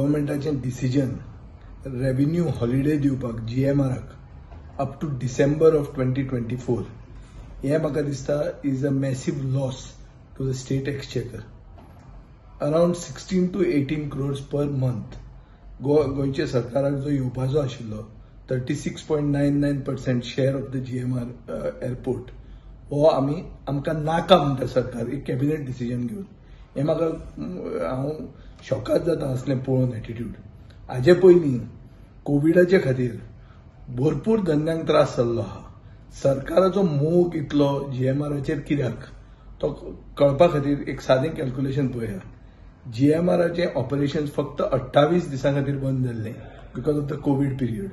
गव्हर्मेंटाचें decision revenue holiday दिवपाक GMRक up to December of 2024 हे म्हाका दिसता is a massive loss to the state exchequer. Around 16 to 18 crores per month गोयच्या सरकाराक जो येवपाचो आशिल्लो 36.99% share of the GMR airport हो आमकां नाका म्हणटा सरकार एक कॅबिनेट डिसिजन घेवन. हे म्हाका हांव शॉकात जाता असलें पळोवन एटिट्यूड. हाजे पयलीं कोविडाचे खातीर भरपूर धंद्यांक त्रास जाल्लो आहा. सरकाराचो मोग इतलो GMRचेर कित्याक तो कळपा खातीर एक सादें कॅल्क्युलेशन पळया. GMRचे ऑपरेशन फक्त 28 दिसां खातीर बंद जाल्ले because of the Covid period.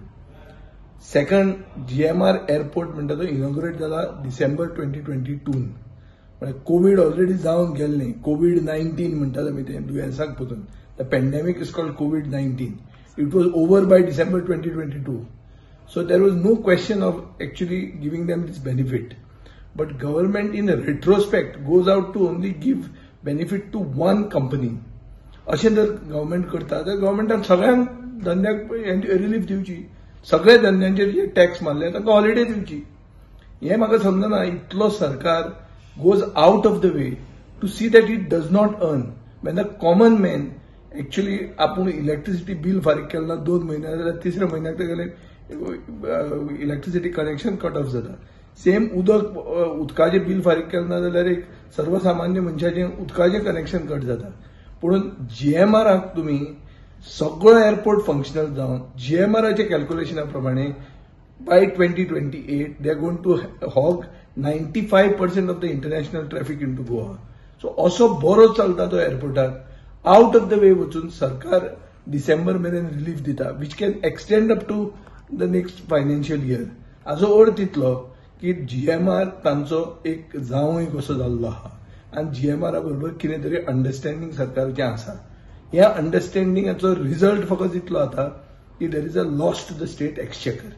Second, GMR airport म्हणटा तो इनॉग्रेट जाला डिसेंबर 2022. म्हणजे कोविड ऑलरेडी जावन गेल्लें. COVID-19 म्हणटात आमी तें दुयेंसाक पसून. The pandemic is called COVID-19. It was over by December 2022. So there was no question of actually giving them this benefit. But government in retrospect goes out to only give benefit to one company. अशें जर government करता तर गव्हर्मेंटान सगळ्यांक धंद्याक relief दिवची. सगळ्या धंद्यांचेर जे tax मारले तांकां holiday दिवची. हें म्हाका समजना. इतलो सरकार goes out of the way to see that it does not earn. When the common man actually आपूण इलेक्ट्रिसिटी बिल फारीक केला 2 म्हयन्या जाल्यार 3ऱ्या म्हयन्याक तेगेलें इलेक्ट्रिसिटी कनेक्शन कट ऑफ जाता. सेम उदकाचें बिल फारीक केलें ना जाल्यार एक सर्वसामान्य मनशाचें उदकाचें कनेक्शन कट जाता. पूण GMRक तुमी सगळो एअरपोर्ट फंक्शनल जावन GMRचे कॅल्क्युलेशना प्रमाणे bye 2028 they are going to hog 95% of the international traffic into Goa. So असो बरो चलता तो एअरपोर्टाक आउट ऑफ द वे वचून सरकार डिसेंबर मेरेन रिलीफ दिता which can extend up to the next financial year. हाजो अर्थ इतलो की GMR तांचो एक जावंय कसो जाल्लो आहा आनी GMR बरोबर कितें तरी अंडरस्टँडिंग सरकारचें आसा. ह्या अंडरस्टँडिंगाचो रिझल्ट फकत इतलो जाता की there is a loss to the state exchequer.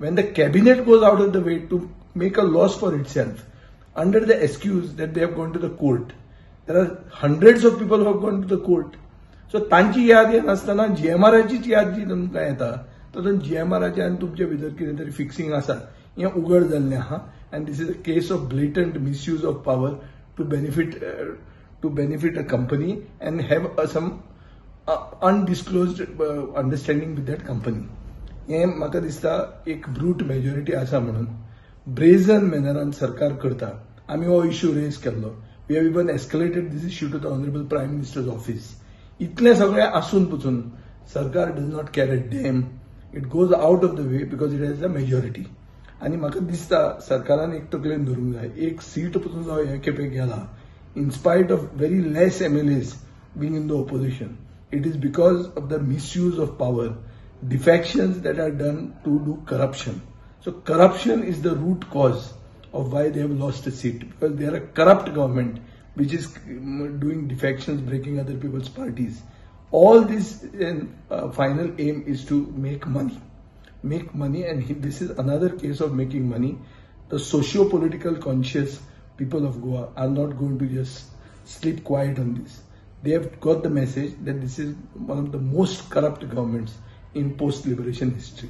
When the cabinet goes out of the way to make a loss for itself under the excuse that they have gone to the court, there are hundreds of people who have gone to the court. So तांची याद येनासतना GMRचीच याद जी तुमकां येता तातूंत GMRचे आनी तुमचे भितर कितें तरी फिक्सिंग आसा हें उघड जाल्लें आहा. And this is a case of blatant misuse of power to benefit a company and have some undisclosed understanding with that company. हें म्हाका दिसता एक ब्रूट मेजॉरिटी आसा म्हणून ब्रेझन मॅनरान सरकार करता. आमी हो इश्यू रेज केल्लो. We have even escalated this issue to the honourable prime minister's office. इतलें सगळें आसून पसून सरकार does not care a damn. It goes out of the way because it has a majority. आनी म्हाका दिसता सरकारान एक तकलेन धरूंक जाय. एक सीट पसून जो हे खेपे गेला in spite of very less MLAs being in the opposition, it is because of the misuse of power, defections that are done to do corruption. So corruption is the root cause of why they have lost a seat, because they are a corrupt government which is doing defections, breaking other people's parties. All this final aim is to make money, and this is another case of making money. The socio-political conscious people of Goa are not going to just sleep quiet on this. They have got the message that this is one of the most corrupt governments in post-liberation history.